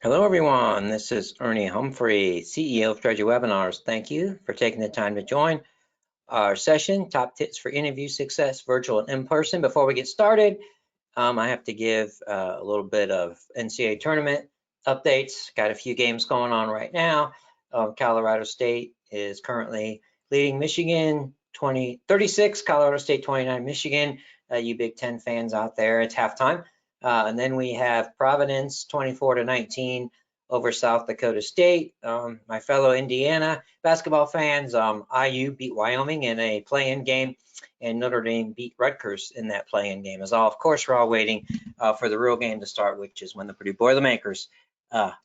Hello, everyone. This is Ernie Humphrey, CEO of Treasury Webinars. Thank you for taking the time to join our session, Top Tips for Interview Success, Virtual and In-Person. Before we get started, I have to give a little bit of NCAA tournament updates. Got a few games going on right now. Colorado State is currently leading Michigan 36, Colorado State 29, Michigan. You Big Ten fans out there, it's halftime. And then we have Providence 24-19 over South Dakota State. My fellow Indiana basketball fans, IU beat Wyoming in a play-in game, and Notre Dame beat Rutgers in that play-in game. As all, of course, we're all waiting for the real game to start, which is when the Purdue Boilermakers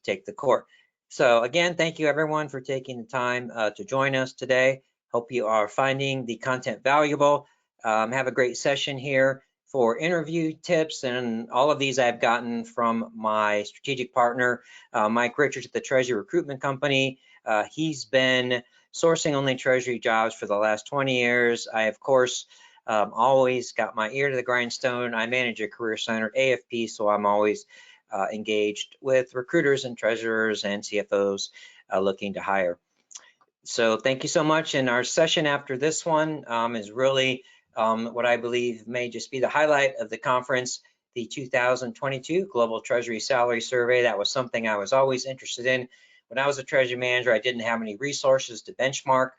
take the court. So again, thank you everyone for taking the time to join us today. Hope you are finding the content valuable. Have a great session here for interview tips, and all of these I've gotten from my strategic partner, Mike Richards at the Treasury Recruitment Company. He's been sourcing only Treasury jobs for the last 20 years. I, of course, always got my ear to the grindstone. I manage a career-centered AFP, so I'm always engaged with recruiters and treasurers and CFOs looking to hire. So thank you so much. And our session after this one is really what I believe may just be the highlight of the conference, the 2022 Global Treasury Salary Survey. That was something I was always interested in. When I was a treasury manager, I didn't have any resources to benchmark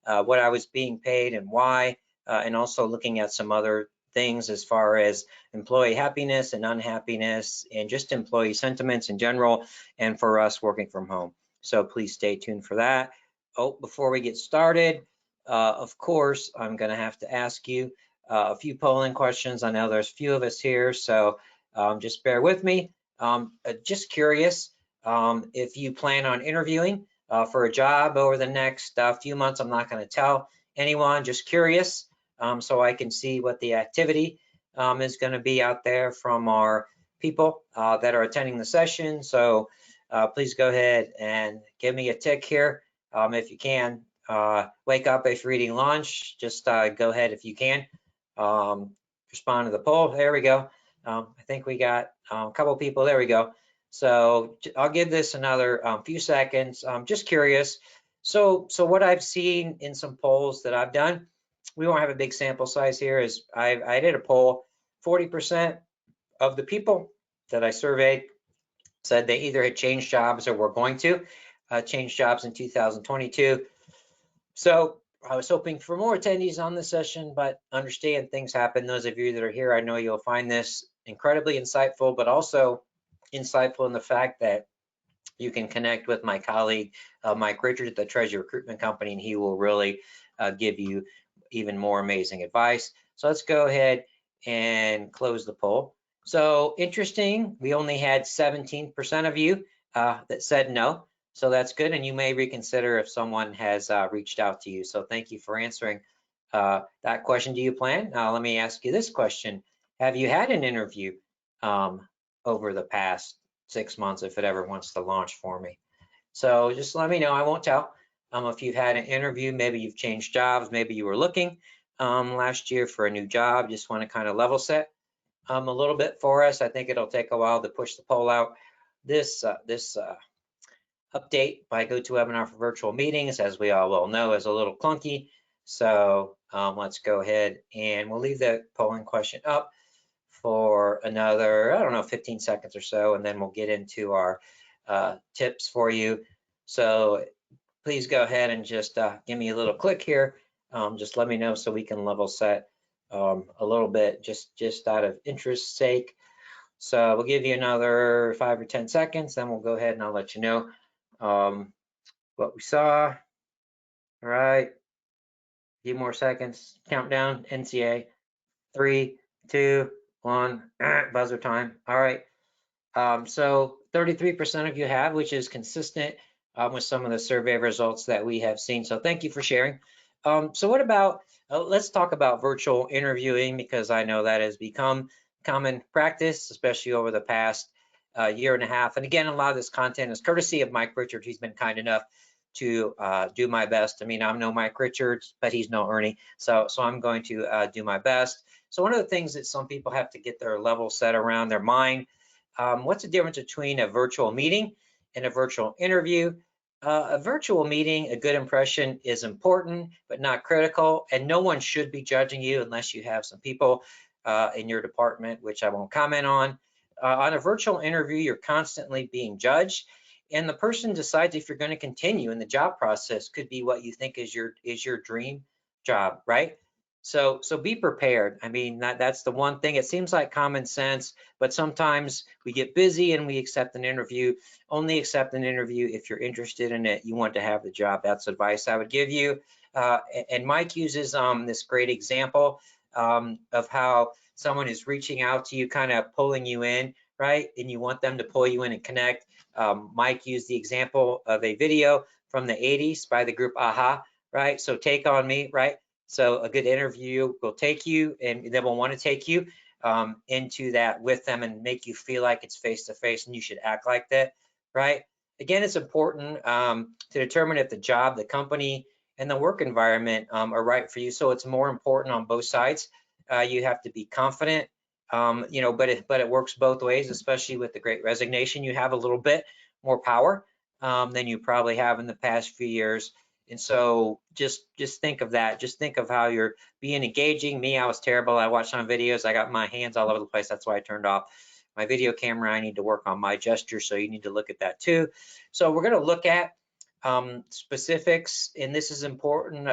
what I was being paid and why, and also looking at some other things as far as employee happiness and unhappiness and just employee sentiments in general, and for us working from home. So please stay tuned for that. Oh, before we get started, of course, I'm going to have to ask you a few polling questions. I know there's a few of us here, so just bear with me. Just curious if you plan on interviewing for a job over the next few months. I'm not going to tell anyone, just curious, so I can see what the activity is going to be out there from our people that are attending the session. So please go ahead and give me a tick here. If you can, wake up if you're eating lunch, just go ahead if you can. Respond to the poll. There we go. I think we got a couple people. There we go. So I'll give this another few seconds. I'm just curious. So what I've seen in some polls that I've done, we won't have a big sample size here, is I did a poll. 40% of the people that I surveyed said they either had changed jobs or were going to change jobs in 2022. So I was hoping for more attendees on this session, but understand things happen. Those of you that are here, I know you'll find this incredibly insightful, but also insightful in the fact that you can connect with my colleague, Mike Richards at the Treasury Recruitment Company, and he will really give you even more amazing advice. So let's go ahead and close the poll. So interesting, we only had 17% of you that said no. So that's good, and you may reconsider if someone has reached out to you. So thank you for answering that question. Do you plan? Let me ask you this question. Have you had an interview over the past 6 months, if it ever wants to launch for me? So just let me know. I won't tell. If you've had an interview, maybe you've changed jobs, maybe you were looking last year for a new job, just want to kind of level set a little bit for us. I think it'll take a while to push the poll out. This update by GoToWebinar for virtual meetings, as we all well know, is a little clunky. So let's go ahead and we'll leave the polling question up for another, I don't know, 15 seconds or so, and then we'll get into our tips for you. So please go ahead and just give me a little click here. Just let me know so we can level set a little bit, just out of interest's sake. So we'll give you another 5 or 10 seconds, then we'll go ahead and I'll let you know what we saw. All right, a few more seconds. Countdown, NCA, 3, 2, 1, buzzer time. All right, so 33% of you have, which is consistent with some of the survey results that we have seen. So thank you for sharing. So what about, let's talk about virtual interviewing, because I know that has become common practice, especially over the past year and a half. And again, a lot of this content is courtesy of Mike Richards. He's been kind enough to do my best. I mean, I'm no Mike Richards, but he's no Ernie. So I'm going to do my best. So one of the things that some people have to get their level set around their mind, what's the difference between a virtual meeting in a virtual interview. A virtual meeting, a good impression is important, but not critical, and no one should be judging you unless you have some people in your department, which I won't comment on. On a virtual interview, you're constantly being judged, and the person decides if you're going to continue in the job process. Could be what you think is your dream job, right? So be prepared. I mean, that's the one thing. It seems like common sense, but sometimes we get busy and we accept an interview. Only accept an interview if you're interested in it, you want to have the job. That's advice I would give you. And Mike uses this great example of how someone is reaching out to you, kind of pulling you in, right? And you want them to pull you in and connect. Mike used the example of a video from the 80s by the group AHA, right? So Take On Me, right? So a good interview will take you, and they will want to take you into that with them and make you feel like it's face to face, and you should act like that, right? Again, it's important to determine if the job, the company, and the work environment are right for you. So it's more important on both sides. You have to be confident, but it works both ways, especially with the Great Resignation. You have a little bit more power than you probably have in the past few years. And so just think of that. Just think of how you're being engaging. Me, I was terrible. I watched on videos. I got my hands all over the place. That's why I turned off my video camera. I need to work on my gesture. So you need to look at that too. So we're going to look at specifics, and this is important.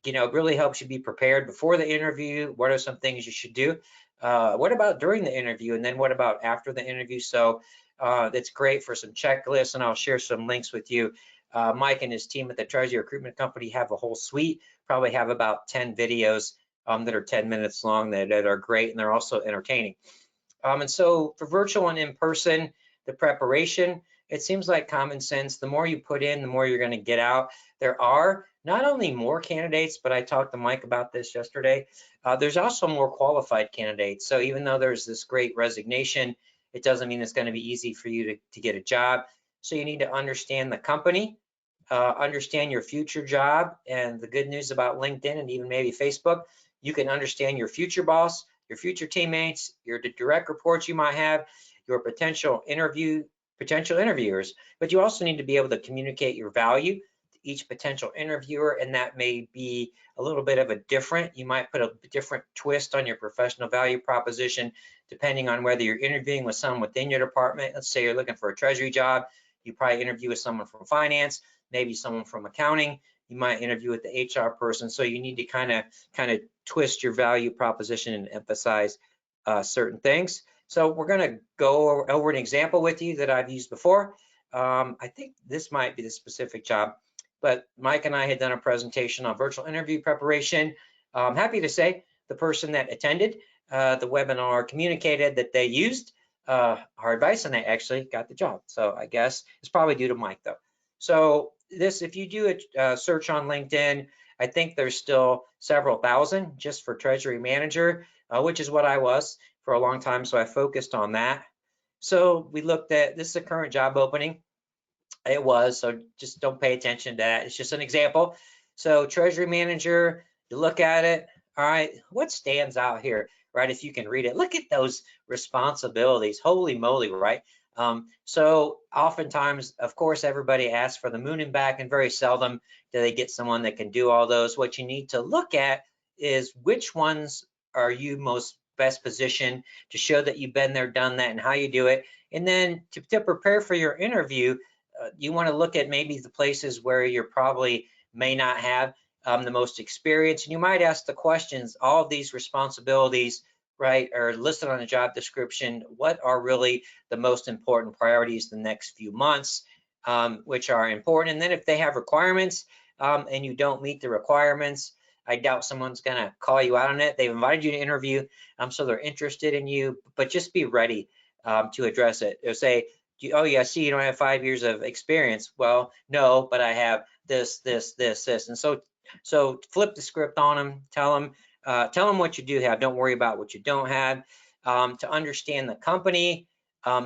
It really helps you be prepared before the interview. What are some things you should do? What about during the interview? And then what about after the interview? So that's great for some checklists, and I'll share some links with you. Mike and his team at the Treasury Recruitment Company have a whole suite, probably have about 10 videos that are 10 minutes long that are great, and they're also entertaining. And so for virtual and in person, the preparation, it seems like common sense. The more you put in, the more you're going to get out. There are not only more candidates, but I talked to Mike about this yesterday. There's also more qualified candidates. So even though there's this Great Resignation, it doesn't mean it's going to be easy for you to get a job. So you need to understand the company, understand your future job. And the good news about LinkedIn and even maybe Facebook, you can understand your future boss, your future teammates, your direct reports you might have, your potential interviewers, but you also need to be able to communicate your value to each potential interviewer, and that may be a little bit of you might put a different twist on your professional value proposition depending on whether you're interviewing with someone within your department. Let's say you're looking for a treasury job, you probably interview with someone from finance, maybe someone from accounting, you might interview with the HR person. So you need to kind of twist your value proposition and emphasize certain things. So we're going to go over an example with you that I've used before. I think this might be the specific job, but Mike and I had done a presentation on virtual interview preparation. I'm happy to say the person that attended the webinar communicated that they used our advice and they actually got the job. So I guess it's probably due to Mike though. So if you do a search on LinkedIn, I think there's still several thousand just for treasury manager, which is what I was for a long time. So I focused on that. So we looked at, this is a current job opening. It was, so just don't pay attention to that. It's just an example. So treasury manager, you look at it. All right, what stands out here, right? If you can read it, look at those responsibilities. Holy moly, right? So oftentimes, of course, everybody asks for the moon and back, and very seldom do they get someone that can do all those. What you need to look at is which ones are you most best positioned to show that you've been there, done that, and how you do it. And then to prepare for your interview, you want to look at maybe the places where you probably may not have the most experience. And you might ask the questions, all of these responsibilities, right, are listed on the job description. What are really the most important priorities the next few months, which are important? And then if they have requirements and you don't meet the requirements, I doubt someone's going to call you out on it. They've invited you to interview, so they're interested in you, but just be ready to address it. They'll say, oh yeah, I see you don't have 5 years of experience. Well, no, but I have this. And so flip the script on them, tell them what you do have. Don't worry about what you don't have. To understand the company,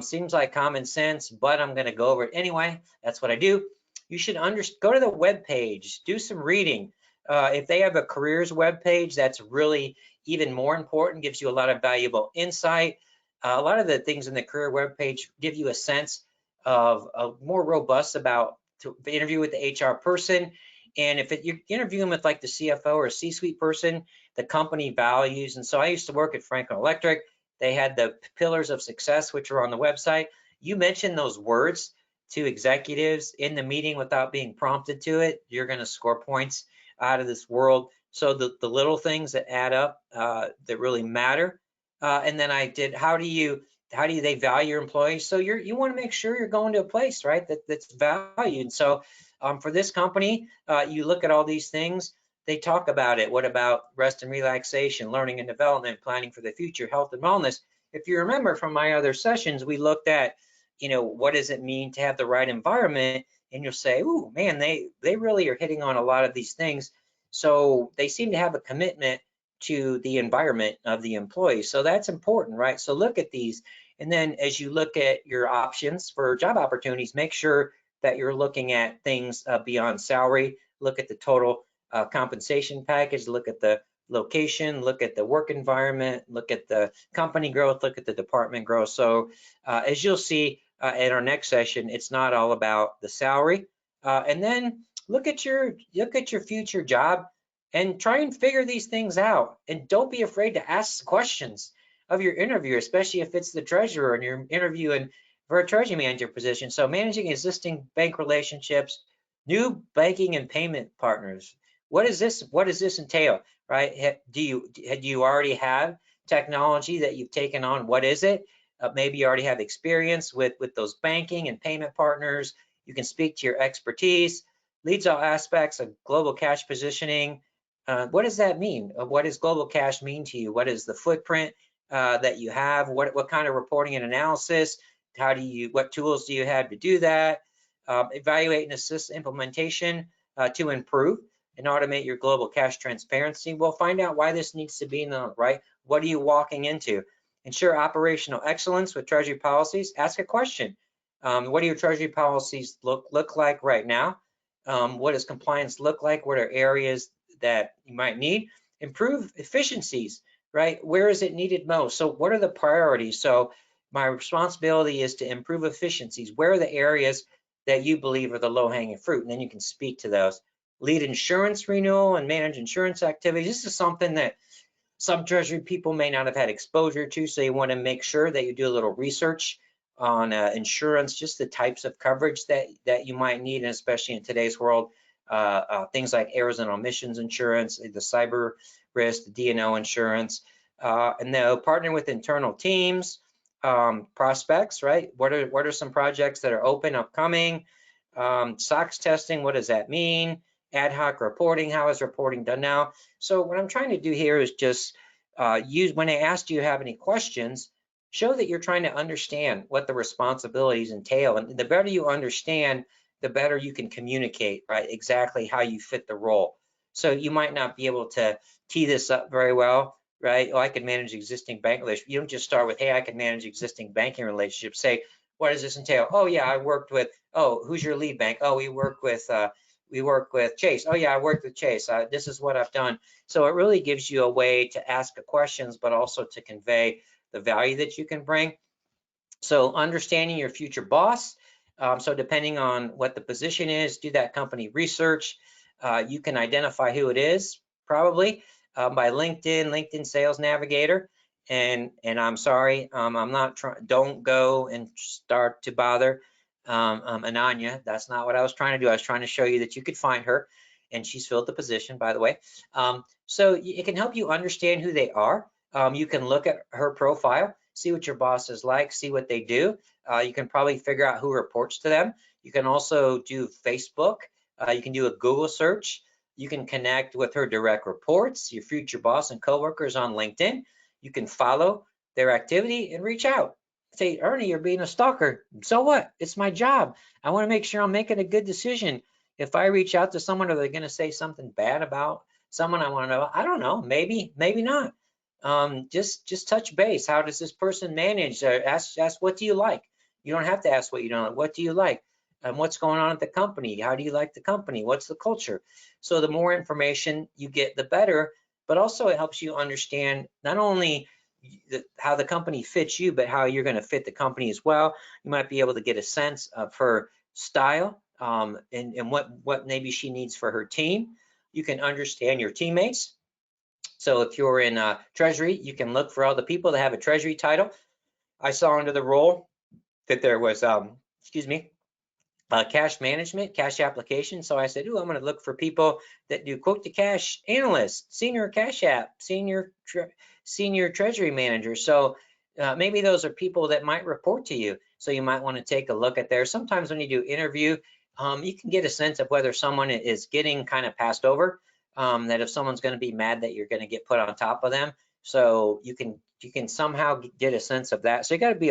seems like common sense, but I'm going to go over it anyway. That's what I do. You should go to the web page, do some reading. If they have a careers web page, that's really even more important, gives you a lot of valuable insight. A lot of the things in the career web page give you a sense more robust about to interview with the HR person. And if you're interviewing with like the CFO or a C-suite person, the company values. And so I used to work at Franklin Electric. They had the pillars of success, which are on the website. You mentioned those words to executives in the meeting without being prompted to it, you're going to score points out of this world. So the little things that add up that really matter. And then I did, how do they value your employees? So you want to make sure you're going to a place, right, that's valued. So for this company, you look at all these things, they talk about it. What about rest and relaxation, learning and development, planning for the future, health and wellness? If you remember from my other sessions, we looked at, what does it mean to have the right environment? And you'll say, ooh, man, they really are hitting on a lot of these things. So they seem to have a commitment to the environment of the employees. So that's important, right? So look at these. And then as you look at your options for job opportunities, make sure that you're looking at things beyond salary. Look at the total compensation package, look at the location, look at the work environment, look at the company growth, look at the department growth. So as you'll see in our next session, it's not all about the salary. And then look at your future job and try and figure these things out. And don't be afraid to ask questions of your interviewer, especially if it's the treasurer and you're interviewing for a treasury manager position. So managing existing bank relationships, new banking and payment partners. What does this entail, right? Do you already have technology that you've taken on? What is it? Maybe you already have experience with those banking and payment partners. You can speak to your expertise. Leads all aspects of global cash positioning. What does that mean? What does global cash mean to you? What is the footprint that you have? What kind of reporting and analysis? What tools do you have to do that? Evaluate and assist implementation to improve and automate your global cash transparency. We'll find out why this needs to be known, right? What are you walking into? Ensure operational excellence with treasury policies. Ask a question. What do your treasury policies look like right now? What does compliance look like? What are areas that you might need? Improve efficiencies, right? Where is it needed most? So what are the priorities? So my responsibility is to improve efficiencies. Where are the areas that you believe are the low-hanging fruit? And then you can speak to those. Lead insurance renewal and manage insurance activities. This is something that some treasury people may not have had exposure to, so you want to make sure that you do a little research on insurance, just the types of coverage that you might need, and especially in today's world, things like errors and omissions insurance, the cyber risk, the D&O insurance, and then partner with internal teams, prospects, right? What are some projects that are open, upcoming? SOX testing, what does that mean? Ad hoc reporting, how is reporting done now? So what I'm trying to do here is just when they ask, do you have any questions, show that you're trying to understand what the responsibilities entail. And the better you understand, the better you can communicate, right? Exactly how you fit the role. So you might not be able to tee this up very well, right? Oh, I can manage existing bank relationships. You don't just start with, hey, I can manage existing banking relationships. Say, what does this entail? Oh yeah, I worked with, oh, who's your lead bank? Oh, we work with Chase. Oh yeah, I worked with Chase. This is what I've done. So it really gives you a way to ask the questions, but also to convey the value that you can bring. So understanding your future boss. So depending on what the position is, do that company research. You can identify who it is probably by LinkedIn Sales Navigator. And I'm sorry, I'm not trying. Don't go and start to bother Ananya. That's not what I was trying to do. I was trying to show you that you could find her, and she's filled the position, by the way. So it can help you understand who they are. You can look at her profile, see what your boss is like, see what they do. You can probably figure out who reports to them. You can also do Facebook. You can do a Google search. You can connect with her direct reports, your future boss and coworkers on LinkedIn. You can follow their activity and reach out. Say, Ernie, you're being a stalker. So what? It's my job. I want to make sure I'm making a good decision. If I reach out to someone, are they going to say something bad about someone I want to know? I don't know. Maybe, maybe not. Just touch base. How does this person manage? Ask what do you like? You don't have to ask what you don't like. What do you like? What's going on at the company? How do you like the company? What's the culture? So the more information you get, the better, but also it helps you understand not only how the company fits you, but how you're going to fit the company as well. You might be able to get a sense of her style and what maybe she needs for her team. You can understand your teammates. So if you're in treasury, you can look for all the people that have a treasury title. I saw under the role that there was, cash management, cash application. So I said, I'm going to look for people that do quote to cash analyst, senior cash app, senior treasury manager. So maybe those are people that might report to you. So you might want to take a look at there. Sometimes when you do interview, you can get a sense of whether someone is getting kind of passed over, that if someone's going to be mad that you're going to get put on top of them. So you can somehow get a sense of that. So you got to be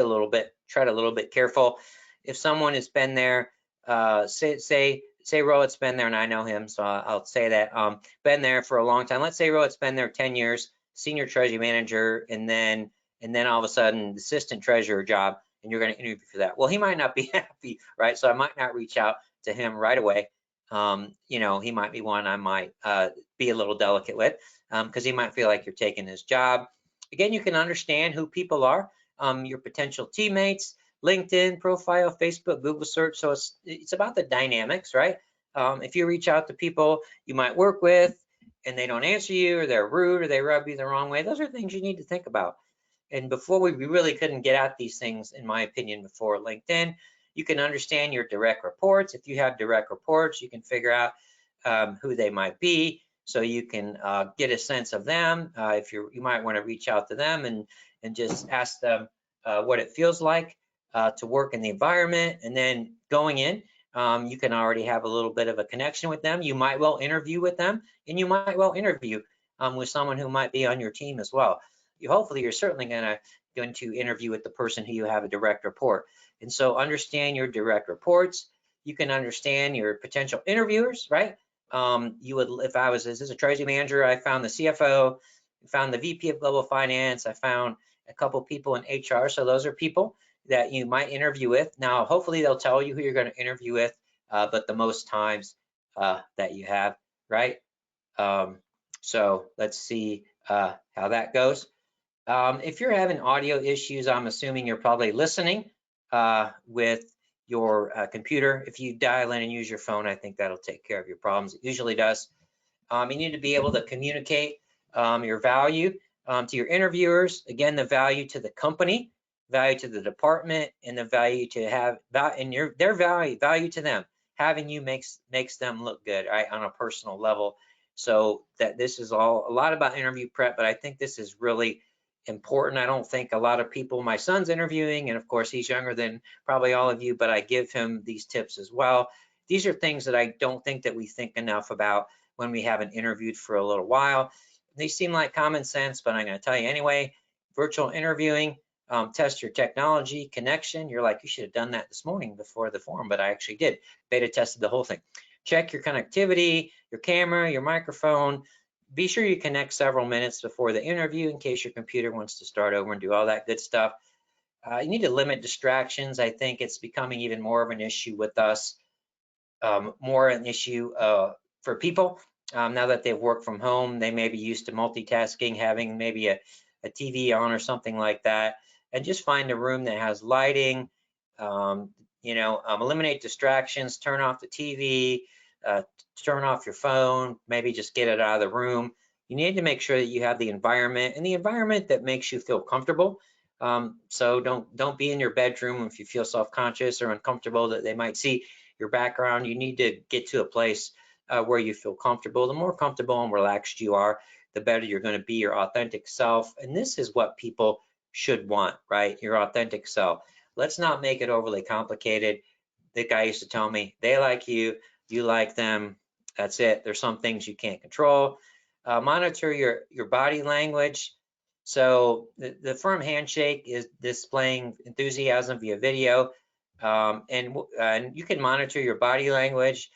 tread a little bit careful. If someone has been there, say Rohit's been there, and I know him, so I'll say that, been there for a long time. Let's say Rohit's been there 10 years, senior treasury manager, and then all of a sudden assistant treasurer job, and you're going to interview for that. Well, he might not be happy, right? So I might not reach out to him right away. He might be one I might be a little delicate with, because he might feel like you're taking his job. Again, you can understand who people are, your potential teammates, LinkedIn profile, Facebook, Google search. So it's about the dynamics, right? If you reach out to people you might work with and they don't answer you, or they're rude, or they rub you the wrong way, those are things you need to think about. And before we really couldn't get at these things, in my opinion, before LinkedIn. You can understand your direct reports. If you have direct reports, you can figure out who they might be, so you can get a sense of them. If you might want to reach out to them and just ask them what it feels like to work in the environment. And then going in, you can already have a little bit of a connection with them. You might well interview with them, and you might well interview with someone who might be on your team as well. Hopefully you're certainly going to interview with the person who you have a direct report. And so understand your direct reports. You can understand your potential interviewers, right? If I was as a treasury manager, I found the CFO, found the VP of Global Finance, I found a couple people in HR. So those are people that you might interview with. Now, hopefully they'll tell you who you're going to interview with, but the most times that you have, right? So let's see how that goes. If you're having audio issues, I'm assuming you're probably listening with your computer. If you dial in and use your phone, I think that'll take care of your problems. It usually does. You need to be able to communicate your value to your interviewers. Again, the value to the company, value to the department, and the value to have their value to them. Having you makes them look good, right, on a personal level. So that this is a lot about interview prep, but I think this is really important. I don't think a lot of people, my son's interviewing, and of course he's younger than probably all of you, but I give him these tips as well. These are things that I don't think that we think enough about when we haven't interviewed for a little while. They seem like common sense, but I'm going to tell you anyway. Virtual interviewing, test your technology connection. You're like, you should have done that this morning before the forum, but I actually did. Beta tested the whole thing. Check your connectivity, your camera, your microphone. Be sure you connect several minutes before the interview in case your computer wants to start over and do all that good stuff. You need to limit distractions. I think it's becoming even more of an issue with us, more an issue for people. Now that they've worked from home, they may be used to multitasking, having maybe a TV on or something like that, and just find a room that has lighting. Eliminate distractions, turn off the TV, turn off your phone, maybe just get it out of the room. You need to make sure that you have the environment that makes you feel comfortable. So don't be in your bedroom if you feel self-conscious or uncomfortable that they might see your background. You need to get to a place where you feel comfortable. The more comfortable and relaxed you are, the better you're going to be your authentic self. And this is what people should want, right? Your authentic self. Let's not make it overly complicated. The guy used to tell me, they like you, you like them. That's it. There's some things you can't control. Monitor your body language. So the firm handshake is displaying enthusiasm via video. And you can monitor your body language.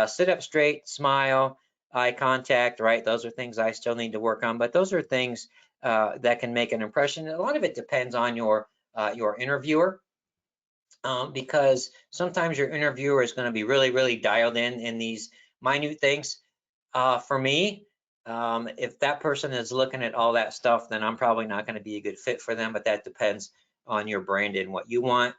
Sit up straight, smile, eye contact, right? Those are things I still need to work on, but those are things that can make an impression. A lot of it depends on your interviewer, because sometimes your interviewer is going to be really, really dialed in these minute things. For me, If that person is looking at all that stuff, then I'm probably not going to be a good fit for them, but that depends on your brand and what you want.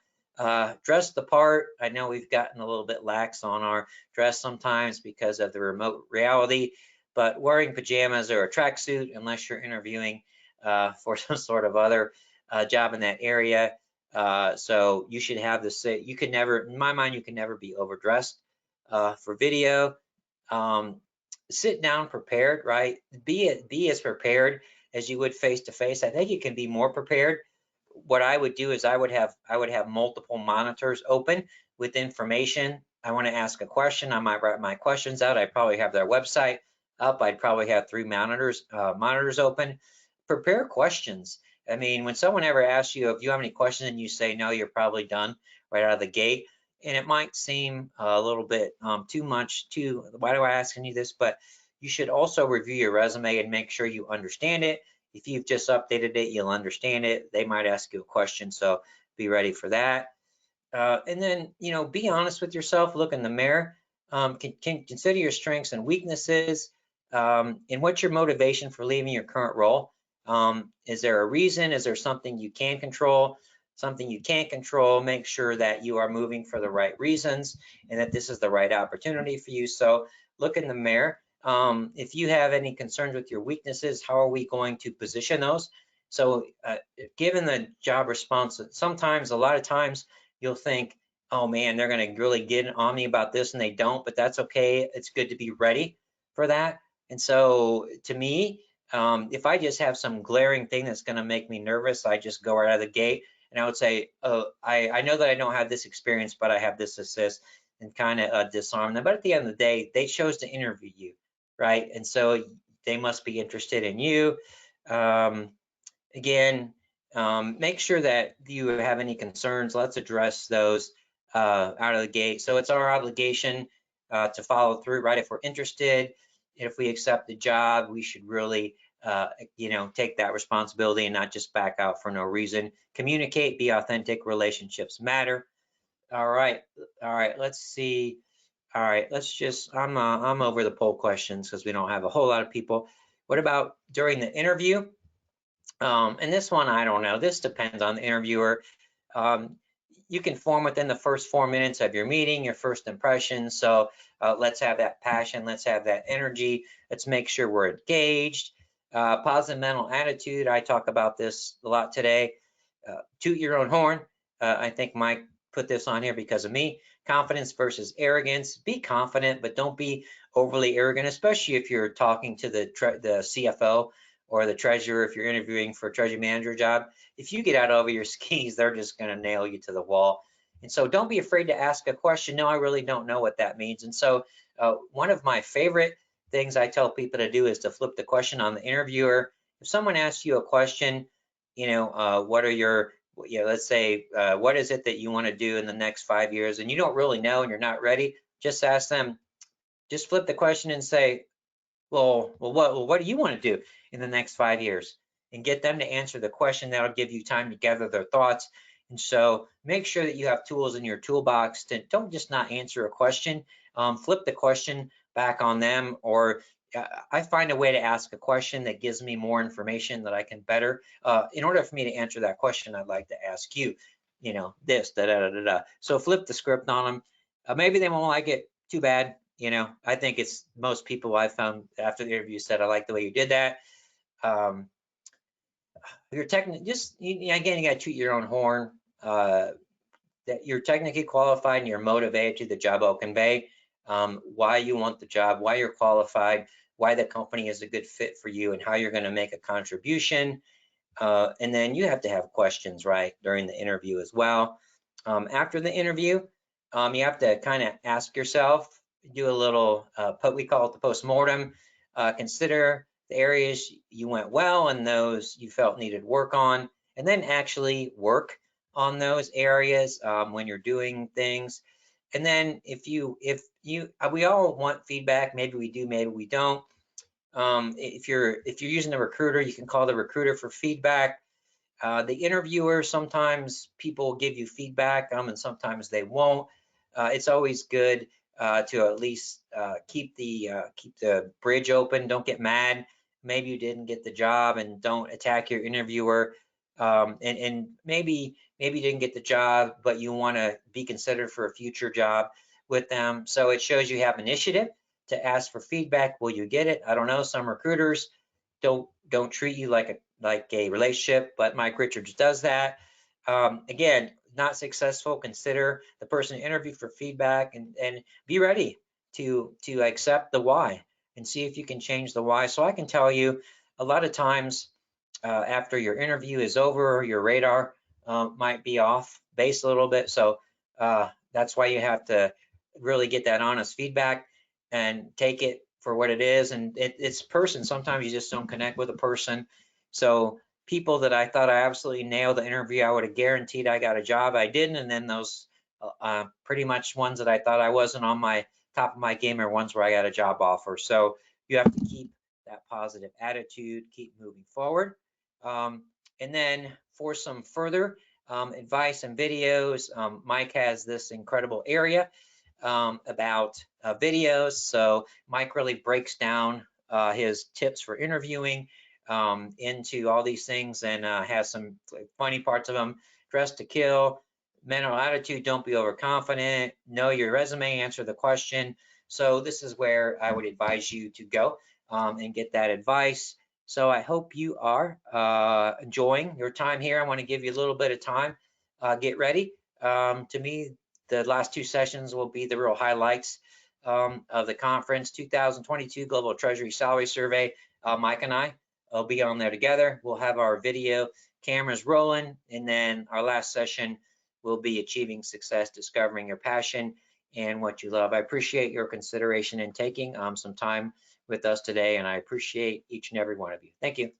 Dress the part. I know we've gotten a little bit lax on our dress sometimes because of the remote reality, but wearing pajamas or a tracksuit, unless you're interviewing for some sort of other job in that area. So you should have this, you can never, in my mind, you can never be overdressed for video. Sit down prepared, right? Be as prepared as you would face to face. I think you can be more prepared. What I would do is I would have multiple monitors open with information. I want to ask a question. I might write my questions out. I probably have their website up. I'd probably have 3 monitors open. Prepare questions. I mean, when someone ever asks you if you have any questions and you say no, you're probably done right out of the gate. And it might seem a little bit too much, why do I asking you this? But you should also review your resume and make sure you understand it. If you've just updated it, you'll understand it. They might ask you a question, so be ready for that. And then, be honest with yourself. Look in the mirror. Can consider your strengths and weaknesses. And what's your motivation for leaving your current role? Is there a reason? Is there something you can control? Something you can't control? Make sure that you are moving for the right reasons and that this is the right opportunity for you. So look in the mirror. If you have any concerns with your weaknesses, how are we going to position those? So given the job response, sometimes, a lot of times, you'll think, oh man, they're going to really get on me about this, and they don't, but that's okay. It's good to be ready for that. And so to me, if I just have some glaring thing that's going to make me nervous, I just go right out of the gate and I would say, oh, I know that I don't have this experience, but I have this assist, and kind of disarm them. But at the end of the day, they chose to interview you, right? And so they must be interested in you. Again, make sure that you have any concerns. Let's address those out of the gate. So it's our obligation to follow through, right? If we're interested, if we accept the job, we should really, take that responsibility and not just back out for no reason. Communicate, be authentic. Relationships matter. All right, let's see. All right, I'm over the poll questions because we don't have a whole lot of people. What about during the interview? And this one, I don't know. This depends on the interviewer. You can form within the first 4 minutes of your meeting, your first impression. So let's have that passion. Let's have that energy. Let's make sure we're engaged. Positive mental attitude. I talk about this a lot today. Toot your own horn. I think Mike put this on here because of me. Confidence versus arrogance. Be confident, but don't be overly arrogant, especially if you're talking to the CFO or the treasurer. If you're interviewing for a treasury manager job, if you get out over your skis, they're just going to nail you to the wall. And so don't be afraid to ask a question. No, I really don't know what that means. And so one of my favorite things I tell people to do is to flip the question on the interviewer. If someone asks you a question, what are your, let's say, what is it that you want to do in the next 5 years? And you don't really know and you're not ready, just ask them, just flip the question and say, well, what do you want to do in the next 5 years? And get them to answer the question. That'll give you time to gather their thoughts. And so make sure that you have tools in your toolbox to don't just not answer a question, flip the question back on them, or I find a way to ask a question that gives me more information that I can better. In order for me to answer that question, I'd like to ask you, this, da da da da da. So flip the script on them. Maybe they won't like it. Too bad. I think it's most people I've found after the interview said, I like the way you did that. You're again, you got to toot your own horn. That you're technically qualified and you're motivated to the job. I'll convey why you want the job, why you're qualified, why the company is a good fit for you, and how you're going to make a contribution. And then you have to have questions, right, during the interview as well. After the interview, you have to kind of ask yourself, do a little, we call it the postmortem. Consider the areas you went well and those you felt needed work on, and then actually work on those areas when you're doing things. And then we all want feedback. Maybe we do, maybe we don't. If you're using a recruiter, you can call the recruiter for feedback. The interviewer, sometimes people give you feedback and sometimes they won't. It's always good to at least keep the bridge open. Don't get mad. Maybe you didn't get the job, and don't attack your interviewer. And maybe you didn't get the job, but you want to be considered for a future job with them. So it shows you have initiative to ask for feedback. Will you get it? I don't know. Some recruiters don't treat you like a relationship, but Mike Richards does that. Again, not successful, consider the person interviewed for feedback, and be ready to accept the why and see if you can change the why. So I can tell you, a lot of times after your interview is over, your radar might be off base a little bit. So that's why you have to really get that honest feedback and take it for what it is. And it's person. Sometimes you just don't connect with a person. So people that I thought I absolutely nailed the interview, I would have guaranteed I got a job. I didn't. And then those pretty much ones that I thought I wasn't on my top of my game are ones where I got a job offer. So you have to keep that positive attitude, keep moving forward. And then for some further advice and videos, Mike has this incredible area about videos. So Mike really breaks down his tips for interviewing into all these things, and has some funny parts of them. Dress to kill, mental attitude, don't be overconfident, know your resume, answer the question. So this is where I would advise you to go and get that advice. So I hope you are enjoying your time here. I want to give you a little bit of time. Get ready. To me, the last two sessions will be the real highlights of the conference. 2022 Global Treasury Salary Survey. Mike and I will be on there together. We'll have our video cameras rolling, and then our last session will be achieving success, discovering your passion and what you love. I appreciate your consideration in taking some time with us today, and I appreciate each and every one of you. Thank you.